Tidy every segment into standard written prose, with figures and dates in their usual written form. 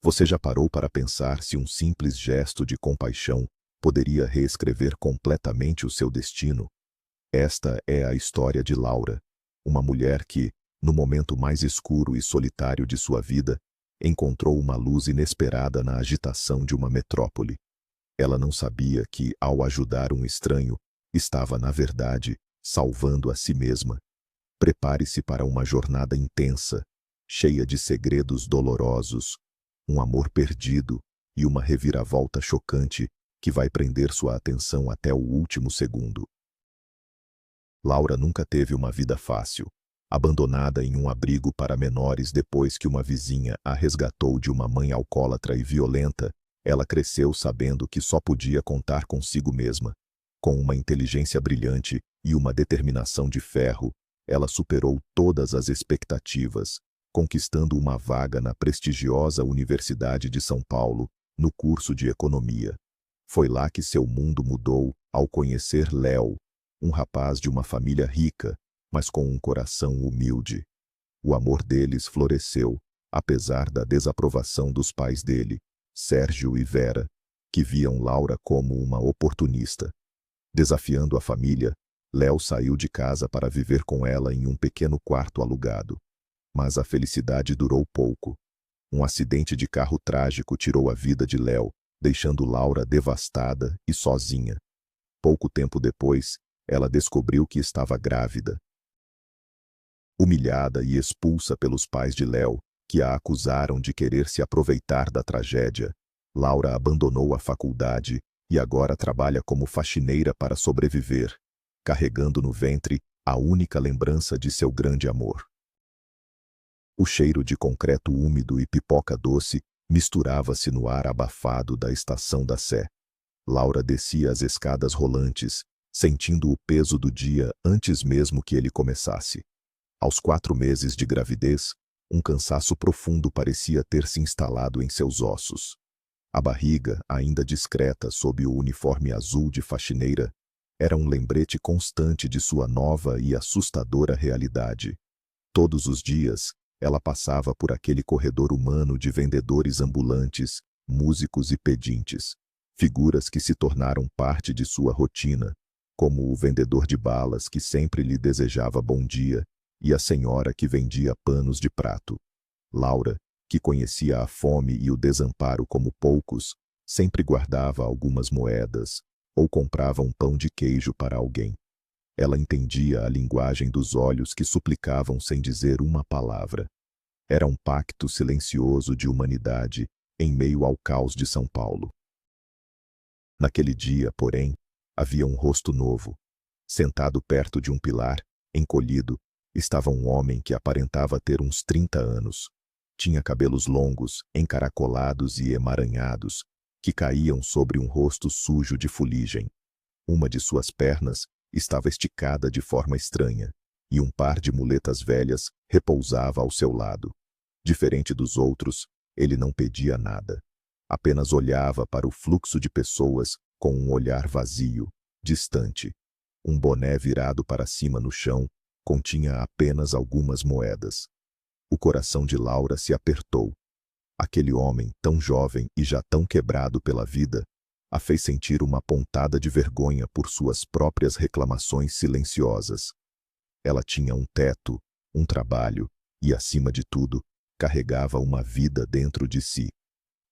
Você já parou para pensar se um simples gesto de compaixão poderia reescrever completamente o seu destino? Esta é a história de Laura, uma mulher que, no momento mais escuro e solitário de sua vida, encontrou uma luz inesperada na agitação de uma metrópole. Ela não sabia que, ao ajudar um estranho, estava, na verdade, salvando a si mesma. Prepare-se para uma jornada intensa, cheia de segredos dolorosos, um amor perdido e uma reviravolta chocante que vai prender sua atenção até o último segundo. Laura nunca teve uma vida fácil. Abandonada em um abrigo para menores depois que uma vizinha a resgatou de uma mãe alcoólatra e violenta, ela cresceu sabendo que só podia contar consigo mesma. Com uma inteligência brilhante e uma determinação de ferro, ela superou todas as expectativas, conquistando uma vaga na prestigiosa Universidade de São Paulo, no curso de Economia. Foi lá que seu mundo mudou ao conhecer Léo, um rapaz de uma família rica, mas com um coração humilde. O amor deles floresceu, apesar da desaprovação dos pais dele, Sérgio e Vera, que viam Laura como uma oportunista. Desafiando a família, Léo saiu de casa para viver com ela em um pequeno quarto alugado. Mas a felicidade durou pouco. Um acidente de carro trágico tirou a vida de Léo, deixando Laura devastada e sozinha. Pouco tempo depois, ela descobriu que estava grávida. Humilhada e expulsa pelos pais de Léo, que a acusaram de querer se aproveitar da tragédia, Laura abandonou a faculdade e agora trabalha como faxineira para sobreviver, carregando no ventre a única lembrança de seu grande amor. O cheiro de concreto úmido e pipoca doce misturava-se no ar abafado da estação da Sé. Laura descia as escadas rolantes, sentindo o peso do dia antes mesmo que ele começasse. Aos 4 meses de gravidez, um cansaço profundo parecia ter se instalado em seus ossos. A barriga, ainda discreta sob o uniforme azul de faxineira, era um lembrete constante de sua nova e assustadora realidade. Todos os dias, ela passava por aquele corredor humano de vendedores ambulantes, músicos e pedintes, figuras que se tornaram parte de sua rotina, como o vendedor de balas que sempre lhe desejava bom dia e a senhora que vendia panos de prato. Laura, que conhecia a fome e o desamparo como poucos, sempre guardava algumas moedas ou comprava um pão de queijo para alguém. Ela entendia a linguagem dos olhos que suplicavam sem dizer uma palavra. Era um pacto silencioso de humanidade em meio ao caos de São Paulo. Naquele dia, porém, havia um rosto novo. Sentado perto de um pilar, encolhido, estava um homem que aparentava ter uns 30 anos. Tinha cabelos longos, encaracolados e emaranhados, que caíam sobre um rosto sujo de fuligem. Uma de suas pernas estava esticada de forma estranha, e um par de muletas velhas repousava ao seu lado. Diferente dos outros, ele não pedia nada. Apenas olhava para o fluxo de pessoas com um olhar vazio, distante. Um boné virado para cima no chão continha apenas algumas moedas. O coração de Laura se apertou. Aquele homem, tão jovem e já tão quebrado pela vida, a fez sentir uma pontada de vergonha por suas próprias reclamações silenciosas. Ela tinha um teto, um trabalho e, acima de tudo, carregava uma vida dentro de si.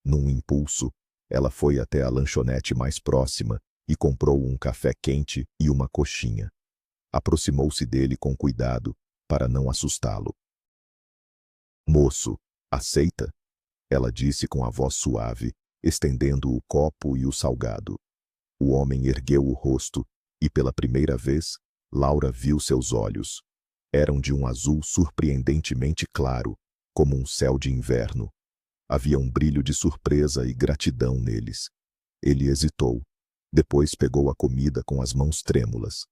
Num impulso, ela foi até a lanchonete mais próxima e comprou um café quente e uma coxinha. Aproximou-se dele com cuidado, para não assustá-lo. "Moço, aceita?" ela disse com a voz suave, estendendo o copo e o salgado. O homem ergueu o rosto e, pela primeira vez, Laura viu seus olhos. Eram de um azul surpreendentemente claro, como um céu de inverno. Havia um brilho de surpresa e gratidão neles. Ele hesitou. Depois pegou a comida com as mãos trêmulas.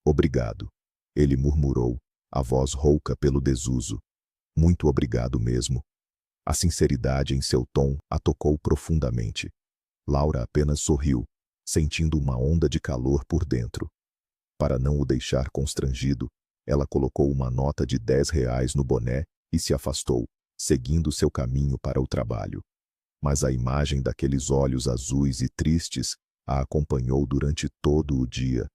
"Obrigado", ele murmurou, a voz rouca pelo desuso. "Muito obrigado mesmo." A sinceridade em seu tom a tocou profundamente. Laura apenas sorriu, sentindo uma onda de calor por dentro. Para não o deixar constrangido, ela colocou uma nota de R$ 10 no boné e se afastou, seguindo seu caminho para o trabalho. mas a imagem daqueles olhos azuis e tristes a acompanhou durante todo o dia,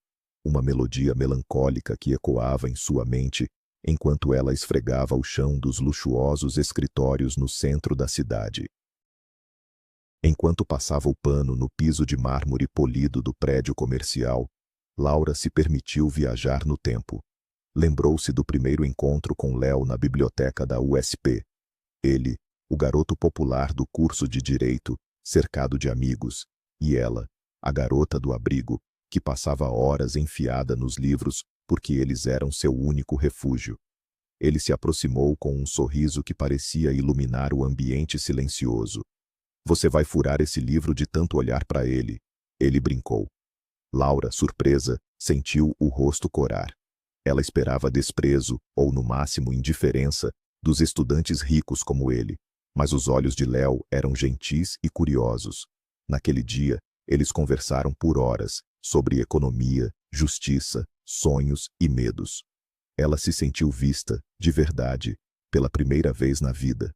uma melodia melancólica que ecoava em sua mente enquanto ela esfregava o chão dos luxuosos escritórios no centro da cidade. Enquanto passava o pano no piso de mármore polido do prédio comercial, Laura se permitiu viajar no tempo. Lembrou-se do primeiro encontro com Léo na biblioteca da USP. Ele, o garoto popular do curso de Direito, cercado de amigos, e ela, a garota do abrigo, que passava horas enfiada nos livros porque eles eram seu único refúgio. Ele se aproximou com um sorriso que parecia iluminar o ambiente silencioso. Você vai furar esse livro de tanto olhar para ele, ele brincou. Laura, surpresa, sentiu o rosto corar. Ela esperava desprezo, ou no máximo indiferença, dos estudantes ricos como ele, mas os olhos de Léo eram gentis e curiosos. Naquele dia, eles conversaram por horas, sobre economia, justiça, sonhos e medos. Ela se sentiu vista, de verdade, pela primeira vez na vida.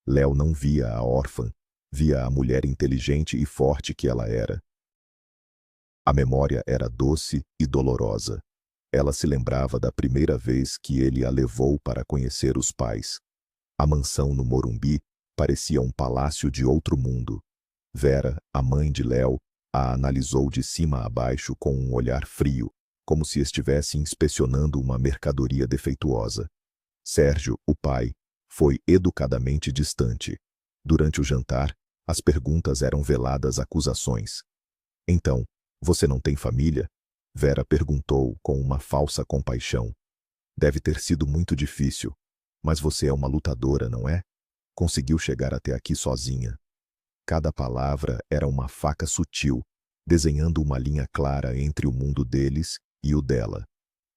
Léo não via a órfã, via a mulher inteligente e forte que ela era. A memória era doce e dolorosa. Ela se lembrava da primeira vez que ele a levou para conhecer os pais. A mansão no Morumbi parecia um palácio de outro mundo. Vera, a mãe de Léo, a analisou de cima a baixo com um olhar frio, como se estivesse inspecionando uma mercadoria defeituosa. Sérgio, o pai, foi educadamente distante. Durante o jantar, as perguntas eram veladas acusações. Então, você não tem família? Vera perguntou com uma falsa compaixão. Deve ter sido muito difícil, mas você é uma lutadora, não é? Conseguiu chegar até aqui sozinha. Cada palavra era uma faca sutil, desenhando uma linha clara entre o mundo deles e o dela.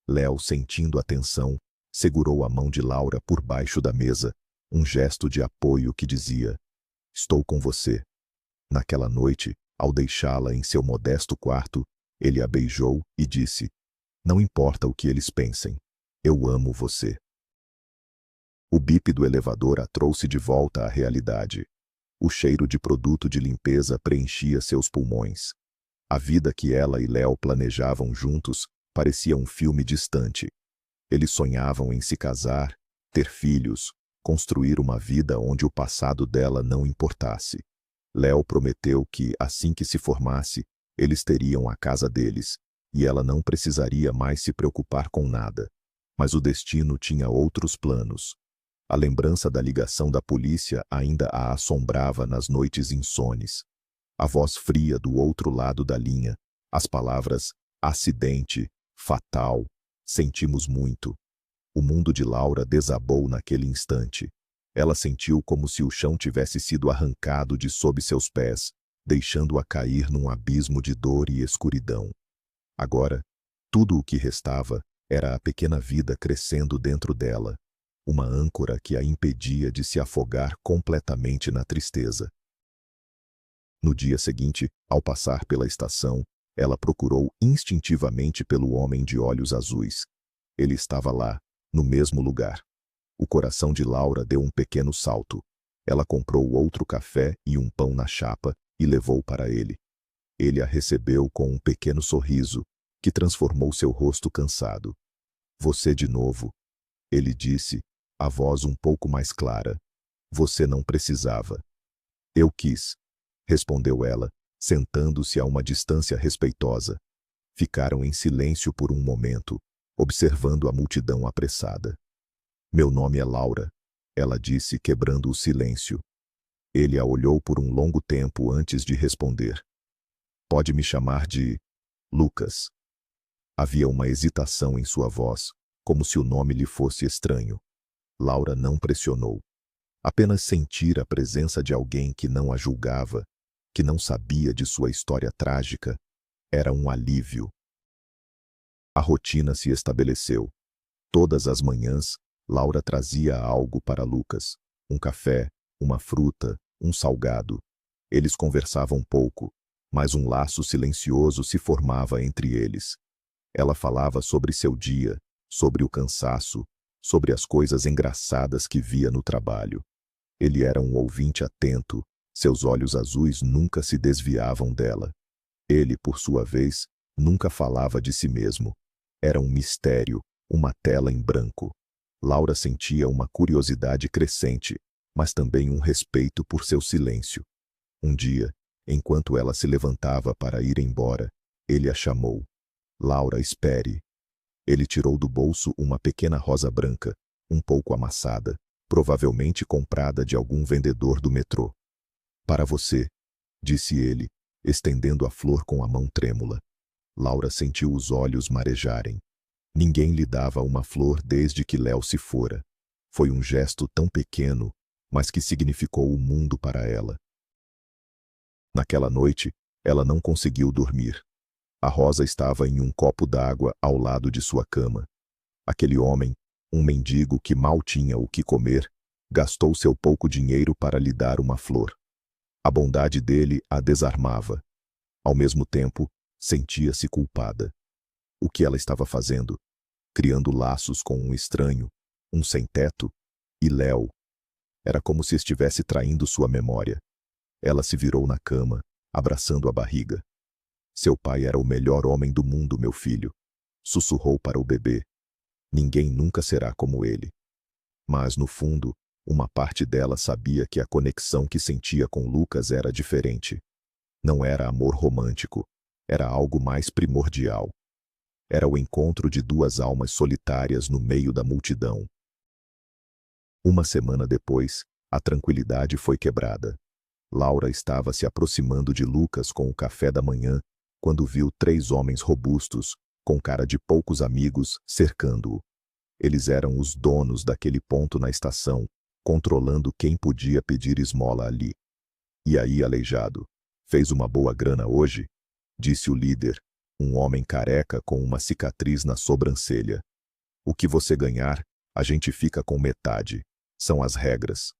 Léo, sentindo a tensão, segurou a mão de Laura por baixo da mesa, um gesto de apoio que dizia: estou com você. Naquela noite, ao deixá-la em seu modesto quarto, ele a beijou e disse: não importa o que eles pensem, eu amo você. O bip do elevador a trouxe de volta à realidade. O cheiro de produto de limpeza preenchia seus pulmões. A vida que ela e Léo planejavam juntos parecia um filme distante. Eles sonhavam em se casar, ter filhos, construir uma vida onde o passado dela não importasse. Léo prometeu que, assim que se formasse, eles teriam a casa deles, e ela não precisaria mais se preocupar com nada. Mas o destino tinha outros planos. A lembrança da ligação da polícia ainda a assombrava nas noites insones. A voz fria do outro lado da linha, as palavras acidente, fatal, sentimos muito. O mundo de Laura desabou naquele instante. Ela sentiu como se o chão tivesse sido arrancado de sob seus pés, deixando-a cair num abismo de dor e escuridão. Agora, tudo o que restava era a pequena vida crescendo dentro dela, uma âncora que a impedia de se afogar completamente na tristeza. No dia seguinte, ao passar pela estação, ela procurou instintivamente pelo homem de olhos azuis. Ele estava lá, no mesmo lugar. O coração de Laura deu um pequeno salto. Ela comprou outro café e um pão na chapa e levou para ele. Ele a recebeu com um pequeno sorriso, que transformou seu rosto cansado. Você de novo, ele disse, a voz um pouco mais clara. Você não precisava. Eu quis, respondeu ela, sentando-se a uma distância respeitosa. Ficaram em silêncio por um momento, observando a multidão apressada. Meu nome é Laura, ela disse, quebrando o silêncio. Ele a olhou por um longo tempo antes de responder. Pode me chamar de Lucas. Havia uma hesitação em sua voz, como se o nome lhe fosse estranho. Laura não pressionou. Apenas sentir a presença de alguém que não a julgava, que não sabia de sua história trágica, era um alívio. A rotina se estabeleceu. Todas as manhãs, Laura trazia algo para Lucas, um café, uma fruta, um salgado. Eles conversavam pouco, mas um laço silencioso se formava entre eles. Ela falava sobre seu dia, sobre o cansaço, sobre as coisas engraçadas que via no trabalho. Ele era um ouvinte atento, Seus olhos azuis nunca se desviavam dela. Ele, por sua vez, nunca falava de si mesmo. Era um mistério, uma tela em branco. Laura sentia uma curiosidade crescente, mas também um respeito por seu silêncio. Um dia, enquanto ela se levantava para ir embora, ele a chamou. Laura, espere. Ele tirou do bolso uma pequena rosa branca, um pouco amassada, provavelmente comprada de algum vendedor do metrô. Para você, disse ele, estendendo a flor com a mão trêmula. Laura sentiu os olhos marejarem. Ninguém lhe dava uma flor desde que Léo se fora. Foi um gesto tão pequeno, mas que significou o mundo para ela. Naquela noite, ela não conseguiu dormir. A rosa estava em um copo d'água ao lado de sua cama. Aquele homem, um mendigo que mal tinha o que comer, gastou seu pouco dinheiro para lhe dar uma flor. A bondade dele a desarmava. Ao mesmo tempo, sentia-se culpada. O que ela estava fazendo? Criando laços com um estranho, um sem-teto, e Léo. Era como se estivesse traindo sua memória. Ela se virou na cama, abraçando a barriga. Seu pai era o melhor homem do mundo, meu filho. Sussurrou para o bebê. Ninguém nunca será como ele. Mas, no fundo, uma parte dela sabia que a conexão que sentia com Lucas era diferente. Não era amor romântico, era algo mais primordial. Era o encontro de duas almas solitárias no meio da multidão. Uma semana depois, a tranquilidade foi quebrada. Laura estava se aproximando de Lucas com o café da manhã, quando viu 3 homens robustos, com cara de poucos amigos, cercando-o. Eles eram os donos daquele ponto na estação, controlando quem podia pedir esmola ali. E aí, aleijado, fez uma boa grana hoje? Disse o líder, um homem careca com uma cicatriz na sobrancelha. O que você ganhar, a gente fica com metade. São as regras.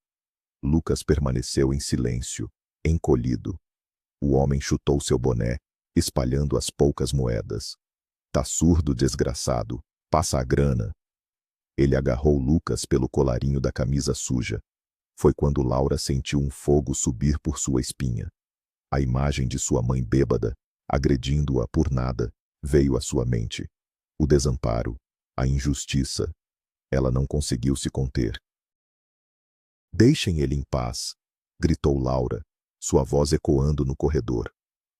Lucas permaneceu em silêncio, encolhido. O homem chutou seu boné, espalhando as poucas moedas. Tá surdo, desgraçado. Passa a grana. Ele agarrou Lucas pelo colarinho da camisa suja. Foi quando Laura sentiu um fogo subir por sua espinha. A imagem de sua mãe bêbada, agredindo-a por nada, veio à sua mente. O desamparo, a injustiça. Ela não conseguiu se conter. Deixem ele em paz, gritou Laura, sua voz ecoando no corredor.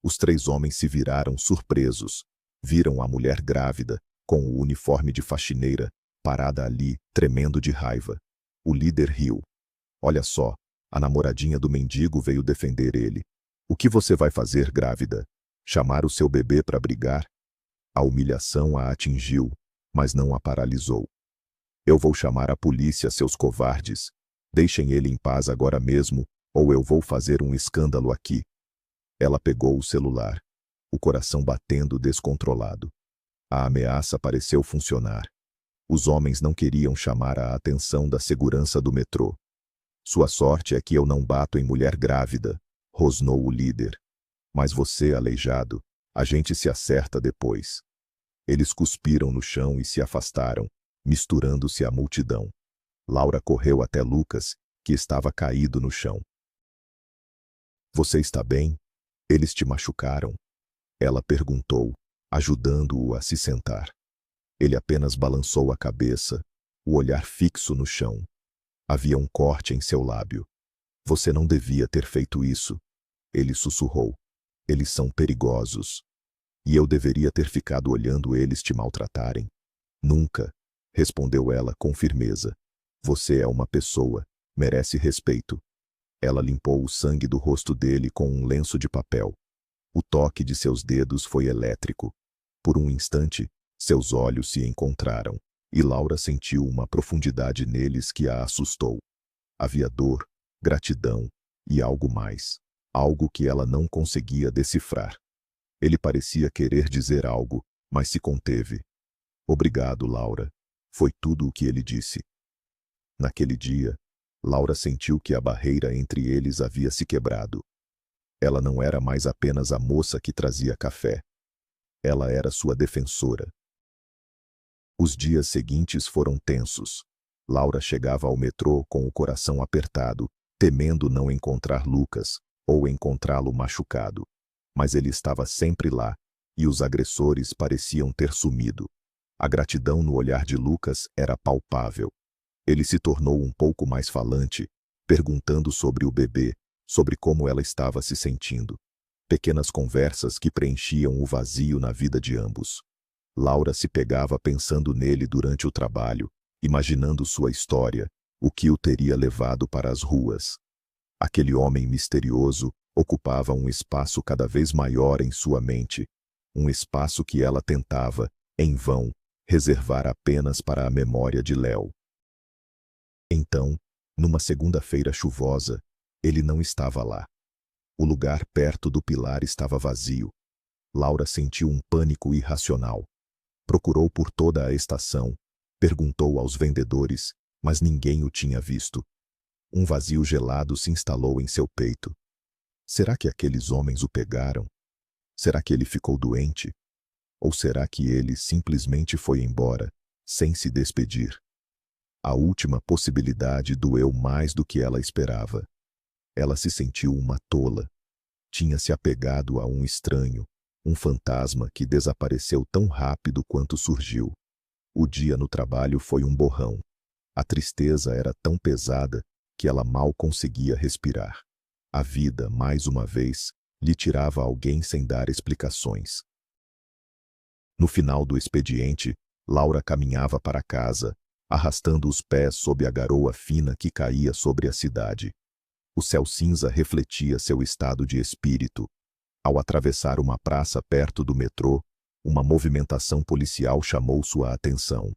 Os 3 homens se viraram surpresos. Viram a mulher grávida, com o uniforme de faxineira, parada ali, tremendo de raiva. O líder riu. Olha só, a namoradinha do mendigo veio defender ele. O que você vai fazer, grávida? Chamar o seu bebê para brigar? A humilhação a atingiu, mas não a paralisou. Eu vou chamar a polícia, seus covardes. Deixem ele em paz agora mesmo, ou eu vou fazer um escândalo aqui. Ela pegou o celular, o coração batendo descontrolado. A ameaça pareceu funcionar. Os homens não queriam chamar a atenção da segurança do metrô. Sua sorte é que eu não bato em mulher grávida, rosnou o líder. Mas você, aleijado, a gente se acerta depois. Eles cuspiram no chão e se afastaram, misturando-se à multidão. Laura correu até Lucas, que estava caído no chão. Você está bem? Eles te machucaram? Ela perguntou, ajudando-o a se sentar. Ele apenas balançou a cabeça, o olhar fixo no chão. Havia um corte em seu lábio. Você não devia ter feito isso. Ele sussurrou. Eles são perigosos. E eu deveria ter ficado olhando eles te maltratarem. Nunca, respondeu ela com firmeza. Você é uma pessoa, merece respeito. Ela limpou o sangue do rosto dele com um lenço de papel. O toque de seus dedos foi elétrico. Por um instante, seus olhos se encontraram, e Laura sentiu uma profundidade neles que a assustou. Havia dor, gratidão e algo mais, algo que ela não conseguia decifrar. Ele parecia querer dizer algo, mas se conteve. Obrigado, Laura. Foi tudo o que ele disse. Naquele dia, Laura sentiu que a barreira entre eles havia se quebrado. Ela não era mais apenas a moça que trazia café. Ela era sua defensora. Os dias seguintes foram tensos. Laura chegava ao metrô com o coração apertado, temendo não encontrar Lucas ou encontrá-lo machucado. Mas ele estava sempre lá, e os agressores pareciam ter sumido. A gratidão no olhar de Lucas era palpável. Ele se tornou um pouco mais falante, perguntando sobre o bebê, sobre como ela estava se sentindo. Pequenas conversas que preenchiam o vazio na vida de ambos. Laura se pegava pensando nele durante o trabalho, imaginando sua história, o que o teria levado para as ruas. Aquele homem misterioso ocupava um espaço cada vez maior em sua mente, um espaço que ela tentava, em vão, reservar apenas para a memória de Léo. Então, numa segunda-feira chuvosa, ele não estava lá. O lugar perto do pilar estava vazio. Laura sentiu um pânico irracional. Procurou por toda a estação, perguntou aos vendedores, mas ninguém o tinha visto. Um vazio gelado se instalou em seu peito. Será que aqueles homens o pegaram? Será que ele ficou doente? Ou será que ele simplesmente foi embora, sem se despedir? A última possibilidade doeu mais do que ela esperava. Ela se sentiu uma tola. Tinha se apegado a um estranho, um fantasma que desapareceu tão rápido quanto surgiu. O dia no trabalho foi um borrão. A tristeza era tão pesada que ela mal conseguia respirar. A vida, mais uma vez, lhe tirava alguém sem dar explicações. No final do expediente, Laura caminhava para casa, arrastando os pés sob a garoa fina que caía sobre a cidade. O céu cinza refletia seu estado de espírito. Ao atravessar uma praça perto do metrô, uma movimentação policial chamou sua atenção.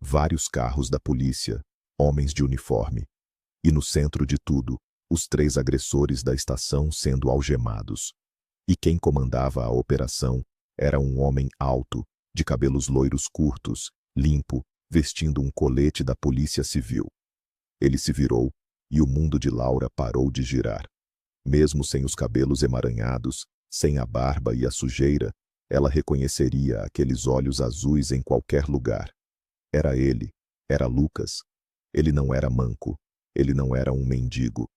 Vários carros da polícia, homens de uniforme. E no centro de tudo, os 3 agressores da estação sendo algemados. E quem comandava a operação era um homem alto, de cabelos loiros curtos, limpo, vestindo um colete da Polícia Civil. Ele se virou, e o mundo de Laura parou de girar. Mesmo sem os cabelos emaranhados, sem a barba e a sujeira, ela reconheceria aqueles olhos azuis em qualquer lugar. Era ele, era Lucas. Ele não era manco, ele não era um mendigo.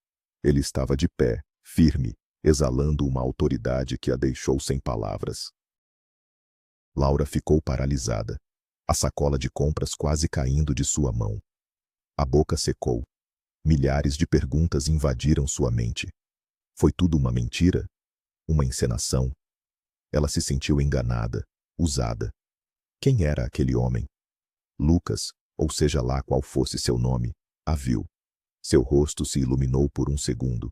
Ele estava de pé, firme, exalando uma autoridade que a deixou sem palavras. Laura ficou paralisada, a sacola de compras quase caindo de sua mão. A boca secou. Milhares de perguntas invadiram sua mente. Foi tudo uma mentira? Uma encenação? Ela se sentiu enganada, usada. Quem era aquele homem? Lucas, ou seja lá qual fosse seu nome, a viu. Seu rosto se iluminou por um segundo,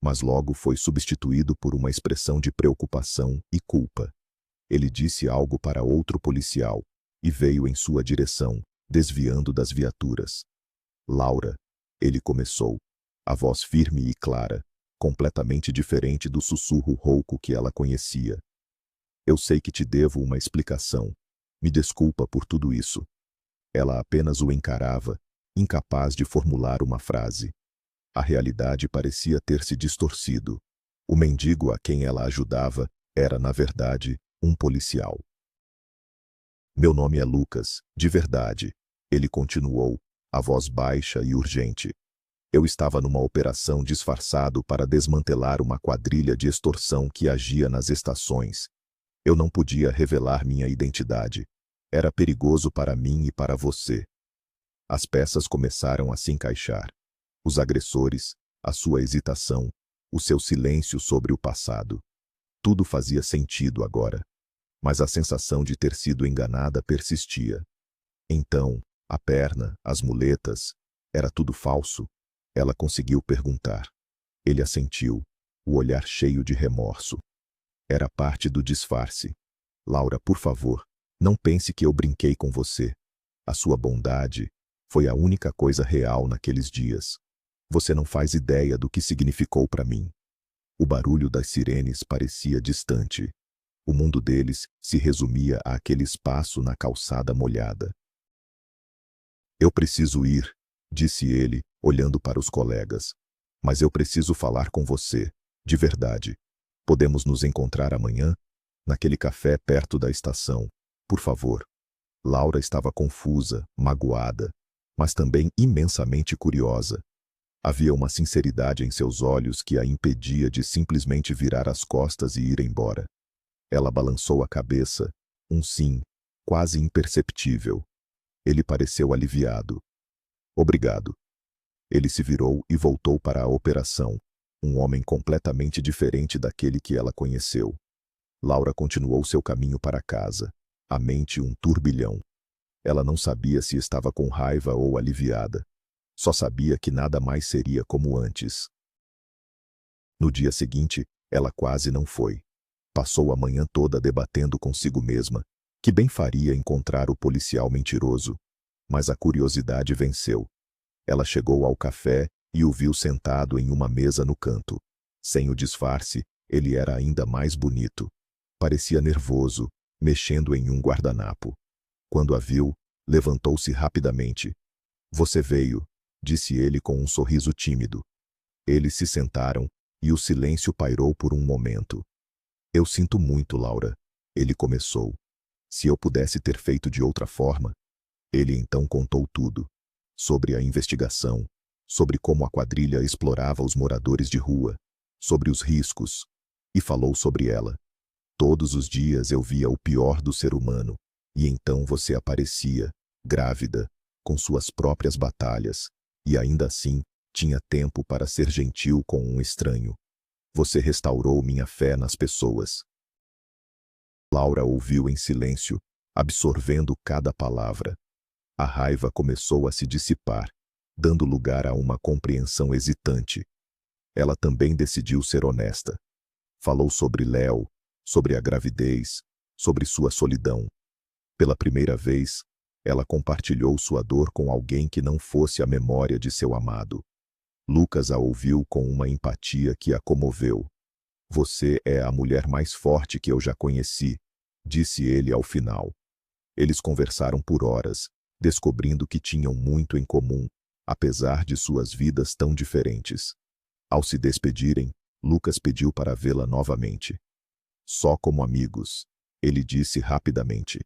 mas logo foi substituído por uma expressão de preocupação e culpa. Ele disse algo para outro policial e veio em sua direção, desviando das viaturas. Laura, ele começou, a voz firme e clara, completamente diferente do sussurro rouco que ela conhecia. Eu sei que te devo uma explicação. Me desculpa por tudo isso. Ela apenas o encarava, incapaz de formular uma frase. A realidade parecia ter se distorcido. O mendigo a quem ela ajudava era, na verdade, um policial. Meu nome é Lucas, de verdade, ele continuou, a voz baixa e urgente. Eu estava numa operação disfarçado para desmantelar uma quadrilha de extorsão que agia nas estações. Eu não podia revelar minha identidade. Era perigoso para mim e para você. As peças começaram a se encaixar. Os agressores, a sua hesitação, o seu silêncio sobre o passado. Tudo fazia sentido agora. Mas a sensação de ter sido enganada persistia. Então, a perna, as muletas, era tudo falso? Ela conseguiu perguntar. Ele assentiu, o olhar cheio de remorso. Era parte do disfarce. Laura, por favor, não pense que eu brinquei com você. A sua bondade foi a única coisa real naqueles dias. Você não faz ideia do que significou para mim. O barulho das sirenes parecia distante. O mundo deles se resumia àquele espaço na calçada molhada. Eu preciso ir, disse ele, olhando para os colegas. Mas eu preciso falar com você, de verdade. Podemos nos encontrar amanhã? Naquele café perto da estação, por favor. Laura estava confusa, magoada, mas também imensamente curiosa. Havia uma sinceridade em seus olhos que a impedia de simplesmente virar as costas e ir embora. Ela balançou a cabeça, um sim, quase imperceptível. Ele pareceu aliviado. Obrigado. Ele se virou e voltou para a operação, um homem completamente diferente daquele que ela conheceu. Laura continuou seu caminho para casa, a mente um turbilhão. Ela não sabia se estava com raiva ou aliviada. Só sabia que nada mais seria como antes. No dia seguinte, ela quase não foi. Passou a manhã toda debatendo consigo mesma, que bem faria encontrar o policial mentiroso. Mas a curiosidade venceu. Ela chegou ao café e o viu sentado em uma mesa no canto. Sem o disfarce, ele era ainda mais bonito. Parecia nervoso, mexendo em um guardanapo. Quando a viu, levantou-se rapidamente. Você veio, disse ele com um sorriso tímido. Eles se sentaram, e o silêncio pairou por um momento. Eu sinto muito, Laura. Ele começou. Se eu pudesse ter feito de outra forma. Ele então contou tudo. Sobre a investigação, sobre como a quadrilha explorava os moradores de rua, sobre os riscos, e falou sobre ela. Todos os dias eu via o pior do ser humano, e então você aparecia, grávida, com suas próprias batalhas, e ainda assim, tinha tempo para ser gentil com um estranho. Você restaurou minha fé nas pessoas. Laura ouviu em silêncio, absorvendo cada palavra. A raiva começou a se dissipar, dando lugar a uma compreensão hesitante. Ela também decidiu ser honesta. Falou sobre Léo, sobre a gravidez, sobre sua solidão. Pela primeira vez, ela compartilhou sua dor com alguém que não fosse a memória de seu amado. Lucas a ouviu com uma empatia que a comoveu. Você é a mulher mais forte que eu já conheci, disse ele ao final. Eles conversaram por horas, descobrindo que tinham muito em comum, apesar de suas vidas tão diferentes. Ao se despedirem, Lucas pediu para vê-la novamente. Só como amigos, ele disse rapidamente.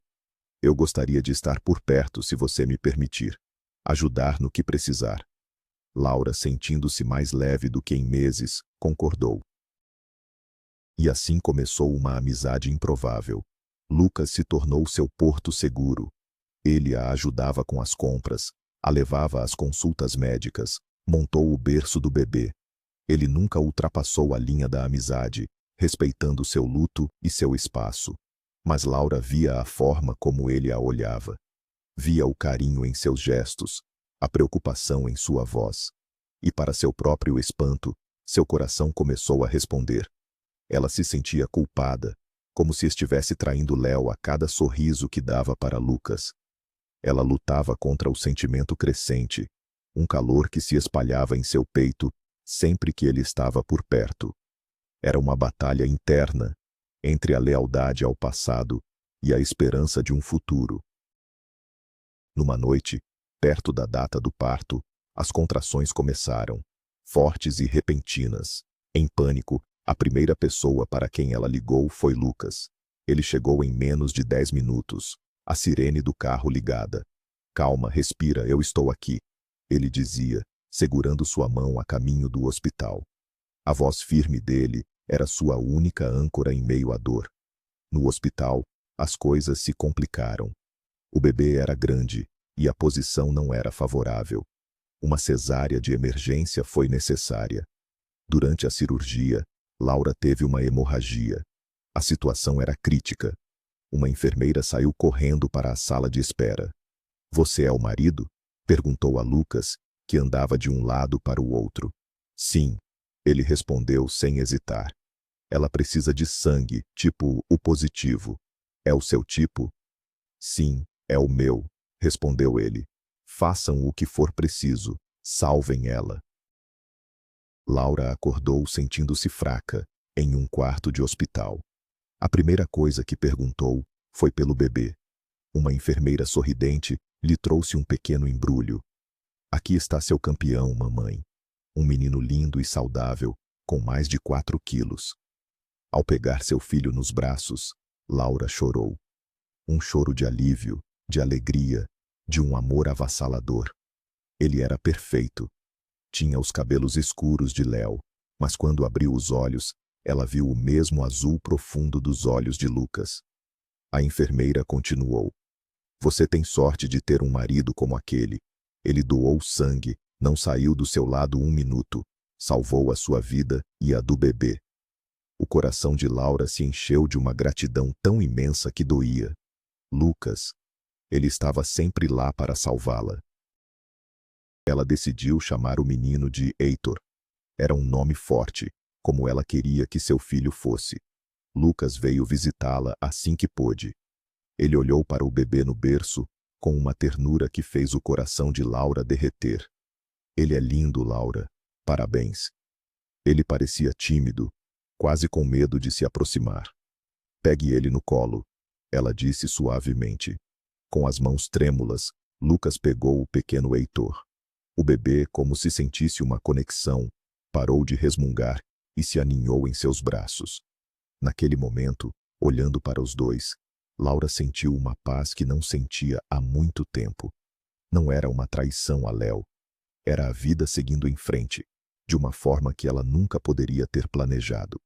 Eu gostaria de estar por perto se você me permitir. Ajudar no que precisar. Laura, sentindo-se mais leve do que em meses, concordou. E assim começou uma amizade improvável. Lucas se tornou seu porto seguro. Ele a ajudava com as compras, a levava às consultas médicas, montou o berço do bebê. Ele nunca ultrapassou a linha da amizade, respeitando seu luto e seu espaço. Mas Laura via a forma como ele a olhava. Via o carinho em seus gestos, a preocupação em sua voz. E para seu próprio espanto, seu coração começou a responder. Ela se sentia culpada, como se estivesse traindo Léo a cada sorriso que dava para Lucas. Ela lutava contra o sentimento crescente, um calor que se espalhava em seu peito sempre que ele estava por perto. Era uma batalha interna, entre a lealdade ao passado e a esperança de um futuro. Numa noite, perto da data do parto, as contrações começaram, fortes e repentinas. Em pânico, a primeira pessoa para quem ela ligou foi Lucas. Ele chegou em menos de 10 minutos, a sirene do carro ligada. Calma, respira, eu estou aqui, ele dizia, segurando sua mão a caminho do hospital. A voz firme dele era sua única âncora em meio à dor. No hospital, as coisas se complicaram. O bebê era grande e a posição não era favorável. Uma cesárea de emergência foi necessária. Durante a cirurgia, Laura teve uma hemorragia. A situação era crítica. Uma enfermeira saiu correndo para a sala de espera. Você é o marido? Perguntou a Lucas, que andava de um lado para o outro. Sim, ele respondeu sem hesitar. Ela precisa de sangue, tipo o positivo. É o seu tipo? Sim, é o meu, respondeu ele. Façam o que for preciso, salvem ela. Laura acordou sentindo-se fraca, em um quarto de hospital. A primeira coisa que perguntou foi pelo bebê. Uma enfermeira sorridente lhe trouxe um pequeno embrulho. Aqui está seu campeão, mamãe. Um menino lindo e saudável, com mais de 4 quilos. Ao pegar seu filho nos braços, Laura chorou. Um choro de alívio, de alegria, de um amor avassalador. Ele era perfeito. Tinha os cabelos escuros de Léo, mas quando abriu os olhos, ela viu o mesmo azul profundo dos olhos de Lucas. A enfermeira continuou. Você tem sorte de ter um marido como aquele. Ele doou sangue, não saiu do seu lado um minuto, salvou a sua vida e a do bebê. O coração de Laura se encheu de uma gratidão tão imensa que doía. Lucas. Ele estava sempre lá para salvá-la. Ela decidiu chamar o menino de Heitor. Era um nome forte, como ela queria que seu filho fosse. Lucas veio visitá-la assim que pôde. Ele olhou para o bebê no berço, com uma ternura que fez o coração de Laura derreter. Ele é lindo, Laura. Parabéns. Ele parecia tímido, quase com medo de se aproximar. Pegue ele no colo, ela disse suavemente. Com as mãos trêmulas, Lucas pegou o pequeno Heitor. O bebê, como se sentisse uma conexão, parou de resmungar e se aninhou em seus braços. Naquele momento, olhando para os dois, Laura sentiu uma paz que não sentia há muito tempo. Não era uma traição a Léo. Era a vida seguindo em frente, de uma forma que ela nunca poderia ter planejado.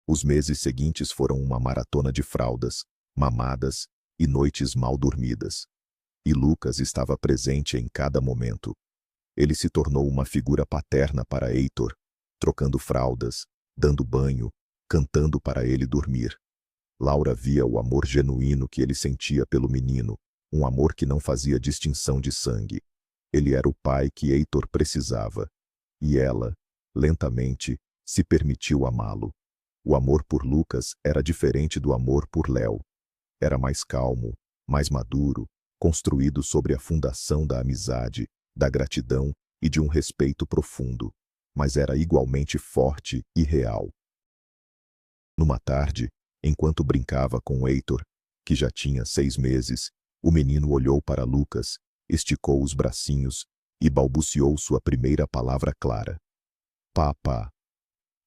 Os meses seguintes foram uma maratona de fraldas, mamadas e noites mal dormidas. E Lucas estava presente em cada momento. Ele se tornou uma figura paterna para Heitor, trocando fraldas, dando banho, cantando para ele dormir. Laura via o amor genuíno que ele sentia pelo menino, um amor que não fazia distinção de sangue. Ele era o pai que Heitor precisava. E ela, lentamente, se permitiu amá-lo. O amor por Lucas era diferente do amor por Léo. Era mais calmo, mais maduro, construído sobre a fundação da amizade, da gratidão e de um respeito profundo, mas era igualmente forte e real. Numa tarde, enquanto brincava com Heitor, que já tinha 6 meses, o menino olhou para Lucas, esticou os bracinhos e balbuciou sua primeira palavra clara. Papá.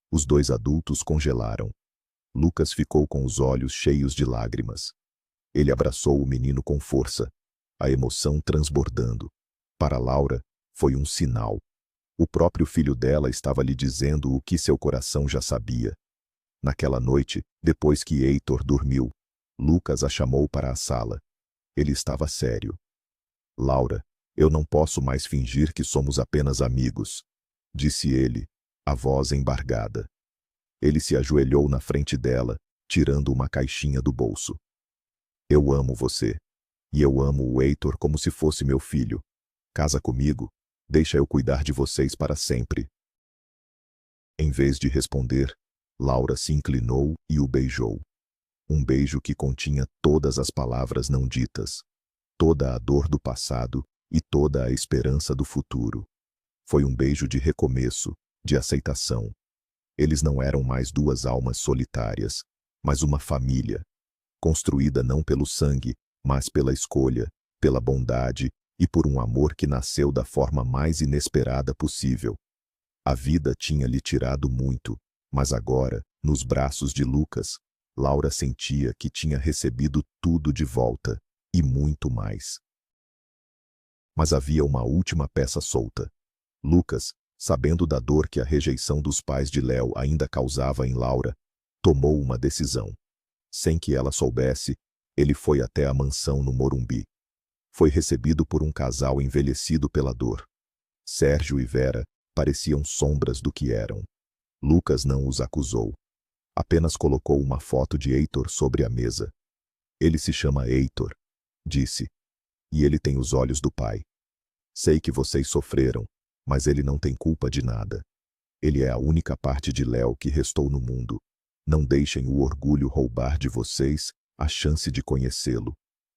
Os 2 adultos congelaram. Lucas ficou com os olhos cheios de lágrimas. Ele abraçou o menino com força, a emoção transbordando. Para Laura, foi um sinal. O próprio filho dela estava lhe dizendo o que seu coração já sabia. Naquela noite, depois que Heitor dormiu, Lucas a chamou para a sala. Ele estava sério. Laura, eu não posso mais fingir que somos apenas amigos, disse ele, a voz embargada. Ele se ajoelhou na frente dela, tirando uma caixinha do bolso. Eu amo você. E eu amo o Heitor como se fosse meu filho. Casa comigo, deixa eu cuidar de vocês para sempre. Em vez de responder, Laura se inclinou e o beijou. Um beijo que continha todas as palavras não ditas, toda a dor do passado e toda a esperança do futuro. Foi um beijo de recomeço, de aceitação. Eles não eram mais 2 almas solitárias, mas uma família, construída não pelo sangue, mas pela escolha, pela bondade e por um amor que nasceu da forma mais inesperada possível. A vida tinha lhe tirado muito, mas agora, nos braços de Lucas, Laura sentia que tinha recebido tudo de volta, e muito mais. Mas havia uma última peça solta. Lucas, sabendo da dor que a rejeição dos pais de Léo ainda causava em Laura, tomou uma decisão. Sem que ela soubesse, ele foi até a mansão no Morumbi. Foi recebido por um casal envelhecido pela dor. Sérgio e Vera pareciam sombras do que eram. Lucas não os acusou. Apenas colocou uma foto de Heitor sobre a mesa. Ele se chama Heitor, disse. E ele tem os olhos do pai. Sei que vocês sofreram, mas ele não tem culpa de nada. Ele é a única parte de Léo que restou no mundo. Não deixem o orgulho roubar de vocês a chance de conhecê-lo.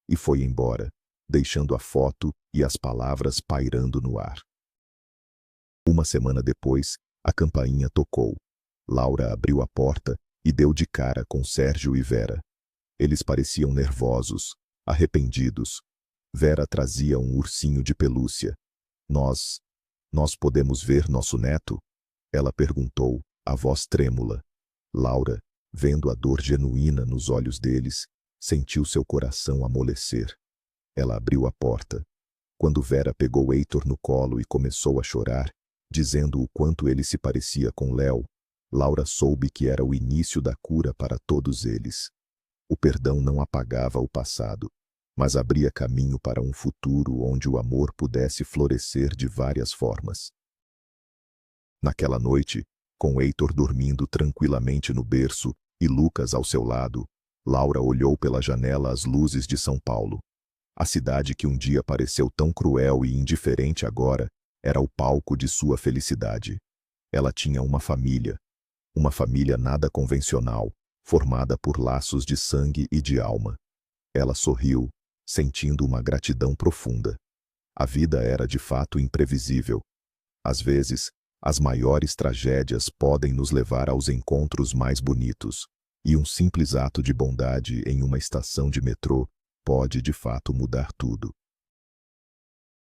E foi embora, deixando a foto e as palavras pairando no ar. Uma semana depois, a campainha tocou. Laura abriu a porta e deu de cara com Sérgio e Vera. Eles pareciam nervosos, arrependidos. Vera trazia um ursinho de pelúcia. Nós podemos ver nosso neto? Ela perguntou, a voz trêmula. Laura, vendo a dor genuína nos olhos deles, sentiu seu coração amolecer. Ela abriu a porta. Quando Vera pegou Heitor no colo e começou a chorar, dizendo o quanto ele se parecia com Léo, Laura soube que era o início da cura para todos eles. O perdão não apagava o passado, mas abria caminho para um futuro onde o amor pudesse florescer de várias formas. Naquela noite, com Heitor dormindo tranquilamente no berço e Lucas ao seu lado, Laura olhou pela janela as luzes de São Paulo. A cidade que um dia pareceu tão cruel e indiferente agora era o palco de sua felicidade. Ela tinha uma família nada convencional, formada por laços de sangue e de alma. Ela sorriu, sentindo uma gratidão profunda. A vida era de fato imprevisível. Às vezes, as maiores tragédias podem nos levar aos encontros mais bonitos, e um simples ato de bondade em uma estação de metrô pode de fato mudar tudo.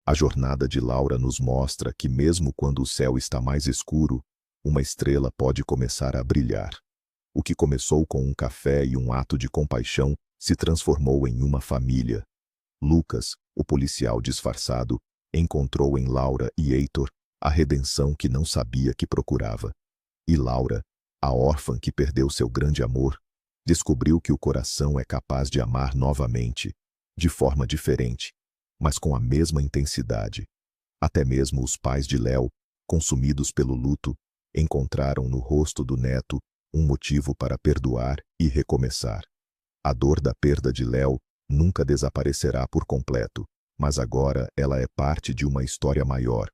A jornada de Laura nos mostra que mesmo quando o céu está mais escuro, uma estrela pode começar a brilhar. O que começou com um café e um ato de compaixão se transformou em uma família. Lucas, o policial disfarçado, encontrou em Laura e Heitor a redenção que não sabia que procurava. E Laura, a órfã que perdeu seu grande amor, descobriu que o coração é capaz de amar novamente, de forma diferente, mas com a mesma intensidade. Até mesmo os pais de Léo, consumidos pelo luto, encontraram no rosto do neto um motivo para perdoar e recomeçar. A dor da perda de Léo nunca desaparecerá por completo, mas agora ela é parte de uma história maior.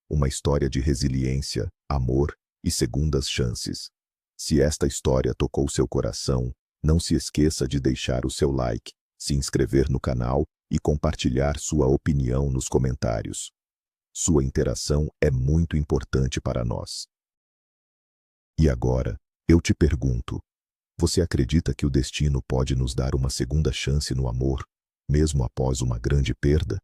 Uma história de resiliência, amor e segundas chances. Se esta história tocou seu coração, não se esqueça de deixar o seu like, se inscrever no canal e compartilhar sua opinião nos comentários. Sua interação é muito importante para nós. E agora, eu te pergunto, você acredita que o destino pode nos dar uma segunda chance no amor, mesmo após uma grande perda?